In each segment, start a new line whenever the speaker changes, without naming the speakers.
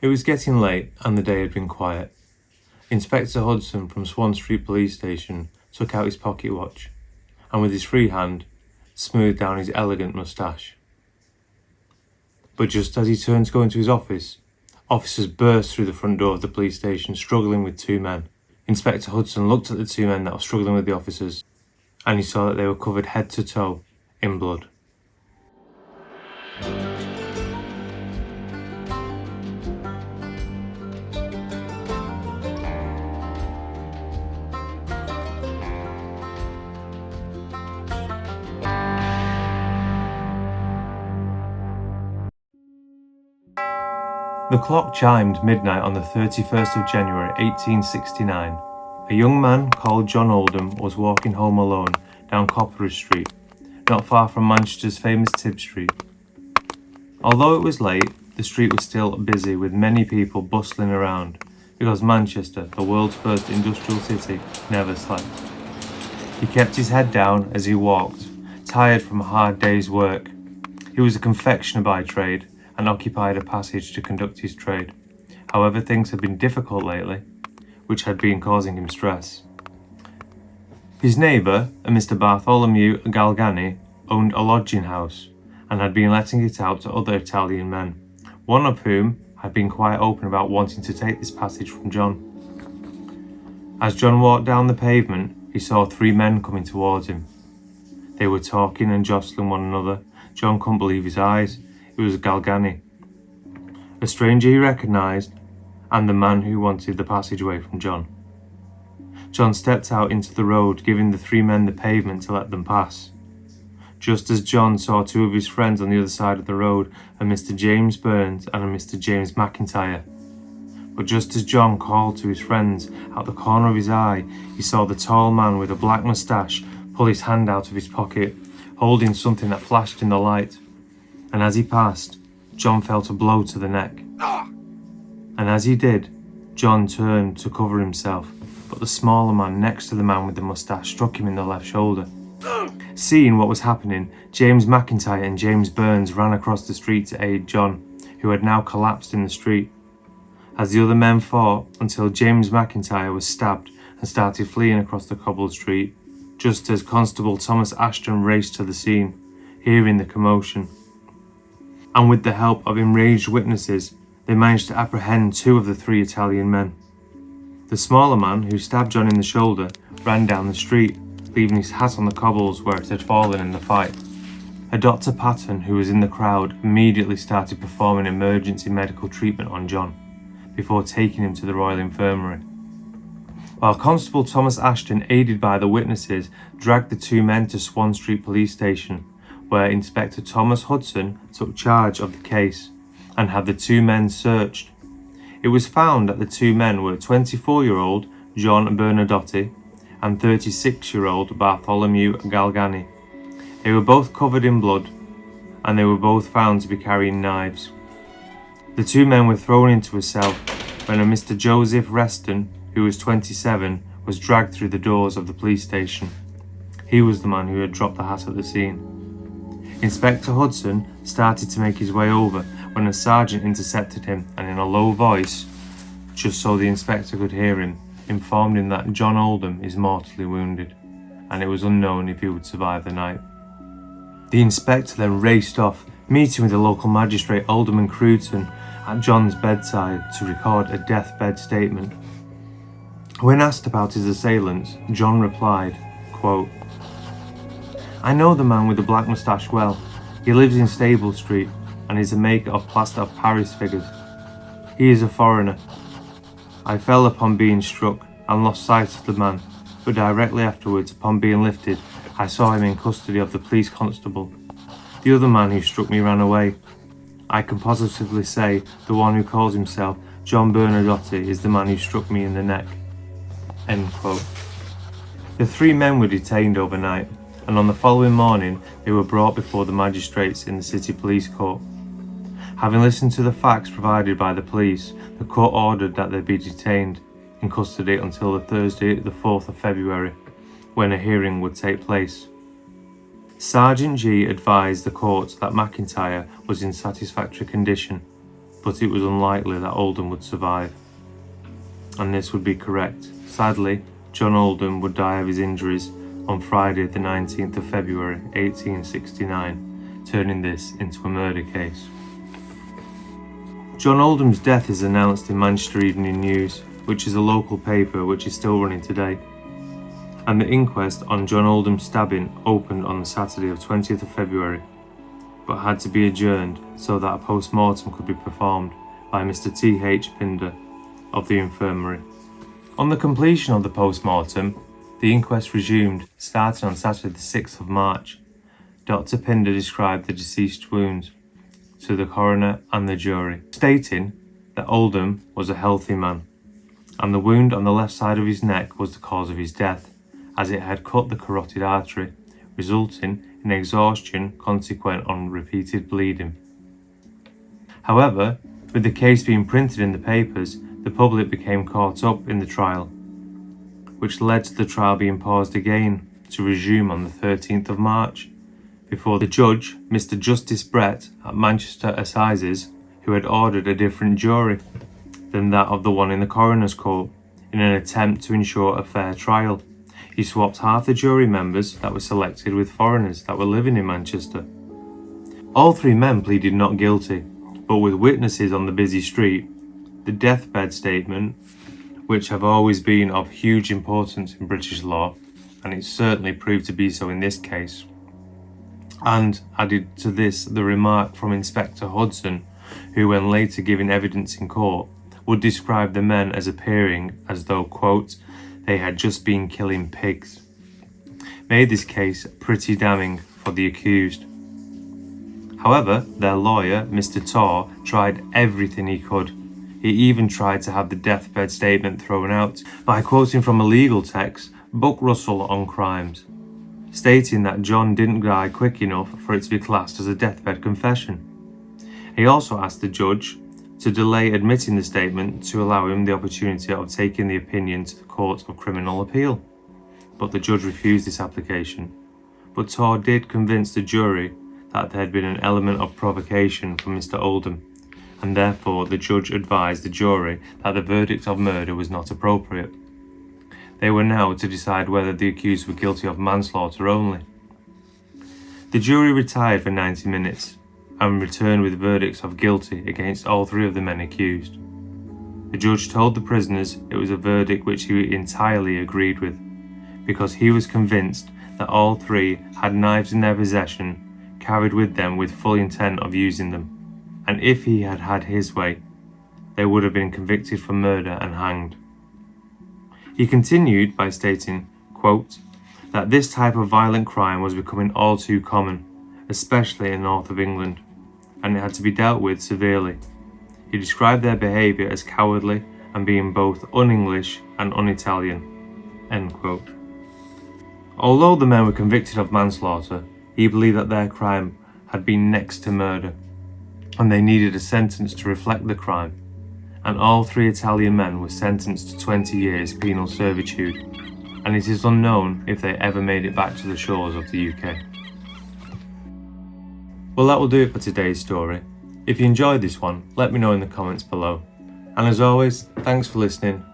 It was getting late and the day had been quiet. Inspector Hudson from Swan Street Police Station took out his pocket watch and with his free hand smoothed down his elegant moustache. But just as he turned to go into his office, officers burst through the front door of the police station struggling with two men. Inspector Hudson looked at the two men that were struggling with the officers and he saw that they were covered head to toe in blood. The clock chimed midnight on the 31st of January 1869. A young man called John Oldham was walking home alone down Copperas Street, not far from Manchester's famous Tib Street. Although it was late, the street was still busy with many people bustling around, because Manchester, the world's first industrial city, never slept. He kept his head down as he walked, tired from a hard day's work. He was a confectioner by trade, and occupied a passage to conduct his trade. However, things had been difficult lately, which had been causing him stress. His neighbour, a Mr. Bartholomew Galgani, owned a lodging house and had been letting it out to other Italian men, one of whom had been quite open about wanting to take this passage from John. As John walked down the pavement, he saw three men coming towards him. They were talking and jostling one another. John couldn't believe his eyes. It was Galgani, a stranger he recognised, and the man who wanted the passageway from John. John stepped out into the road, giving the three men the pavement to let them pass. Just as John saw two of his friends on the other side of the road, a Mr. James Burns and a Mr. James McIntyre. But just as John called to his friends, out the corner of his eye, he saw the tall man with a black moustache pull his hand out of his pocket, holding something that flashed in the light. And as he passed, John felt a blow to the neck. And as he did, John turned to cover himself, but the smaller man next to the man with the moustache struck him in the left shoulder. Seeing what was happening, James McIntyre and James Burns ran across the street to aid John, who had now collapsed in the street. As the other men fought until James McIntyre was stabbed and started fleeing across the cobbled street, just as Constable Thomas Ashton raced to the scene, hearing the commotion. And with the help of enraged witnesses, they managed to apprehend two of the three Italian men. The smaller man, who stabbed John in the shoulder, ran down the street, leaving his hat on the cobbles where it had fallen in the fight. A Dr. Patton, who was in the crowd, immediately started performing emergency medical treatment on John, before taking him to the Royal Infirmary. While Constable Thomas Ashton, aided by the witnesses, dragged the two men to Swan Street Police Station, where Inspector Thomas Hudson took charge of the case and had the two men searched. It was found that the two men were 24-year-old John Bernadotti and 36-year-old Bartholomew Galgani. They were both covered in blood and they were both found to be carrying knives. The two men were thrown into a cell when a Mr. Joseph Reston, who was 27, was dragged through the doors of the police station. He was the man who had dropped the hat at the scene. Inspector Hudson started to make his way over when a sergeant intercepted him and in a low voice, just so the inspector could hear him, informed him that John Oldham is mortally wounded and it was unknown if he would survive the night. The inspector then raced off, meeting with the local magistrate Alderman Cruton at John's bedside to record a deathbed statement. When asked about his assailants, John replied, quote, "I know the man with the black moustache well. He lives in Stable Street and is a maker of plaster of Paris figures. He is a foreigner. I fell upon being struck and lost sight of the man, but directly afterwards, upon being lifted, I saw him in custody of the police constable. The other man who struck me ran away. I can positively say the one who calls himself John Bernadotti is the man who struck me in the neck." End quote. The three men were detained overnight, and on the following morning they were brought before the magistrates in the City Police Court. Having listened to the facts provided by the police, the court ordered that they be detained in custody until the Thursday, the 4th of February, when a hearing would take place. Sergeant G advised the court that McIntyre was in satisfactory condition, but it was unlikely that Oldham would survive. And this would be correct. Sadly, John Oldham would die of his injuries on Friday the 19th of February 1869, turning this into a murder case. John Oldham's death is announced in Manchester Evening News, which is a local paper which is still running today. And the inquest on John Oldham's stabbing opened on the Saturday of 20th of February, but had to be adjourned so that a post-mortem could be performed by Mr. T.H. Pinder of the infirmary. On the completion of the post-mortem, the inquest resumed, starting on Saturday the 6th of March. Dr. Pinder described the deceased's wounds to the coroner and the jury, stating that Oldham was a healthy man, and the wound on the left side of his neck was the cause of his death, as it had cut the carotid artery, resulting in exhaustion consequent on repeated bleeding. However, with the case being printed in the papers, the public became caught up in the trial, which led to the trial being paused again to resume on the 13th of March, before the judge, Mr. Justice Brett at Manchester Assizes, who had ordered a different jury than that of the one in the coroner's court, in an attempt to ensure a fair trial. He swapped half the jury members that were selected with foreigners that were living in Manchester. All three men pleaded not guilty, but with witnesses on the busy street, the deathbed statement, which have always been of huge importance in British law, and it certainly proved to be so in this case. And added to this the remark from Inspector Hudson, who when later giving evidence in court, would describe the men as appearing as though, quote, they had just been killing pigs, made this case pretty damning for the accused. However, their lawyer, Mr. Torr, tried everything he could. He even tried to have the deathbed statement thrown out by quoting from a legal text, Buck Russell on crimes, stating that John didn't die quick enough for it to be classed as a deathbed confession. He also asked the judge to delay admitting the statement to allow him the opportunity of taking the opinion to the Court of Criminal Appeal, but the judge refused this application. But Torr did convince the jury that there had been an element of provocation from Mr. Oldham, and therefore the judge advised the jury that the verdict of murder was not appropriate. They were now to decide whether the accused were guilty of manslaughter only. The jury retired for 90 minutes and returned with verdicts of guilty against all three of the men accused. The judge told the prisoners it was a verdict which he entirely agreed with, because he was convinced that all three had knives in their possession, carried with them with full intent of using them, and if he had had his way, they would have been convicted for murder and hanged. He continued by stating, quote, that this type of violent crime was becoming all too common, especially in north of England, and it had to be dealt with severely. He described their behaviour as cowardly and being both un-English and un-Italian, end quote. Although the men were convicted of manslaughter, he believed that their crime had been next to murder, and they needed a sentence to reflect the crime, and all three Italian men were sentenced to 20 years penal servitude, and it is unknown if they ever made it back to the shores of the UK. Well, that will do it for today's story. If you enjoyed this one, let me know in the comments below. And as always, thanks for listening,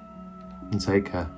and take care.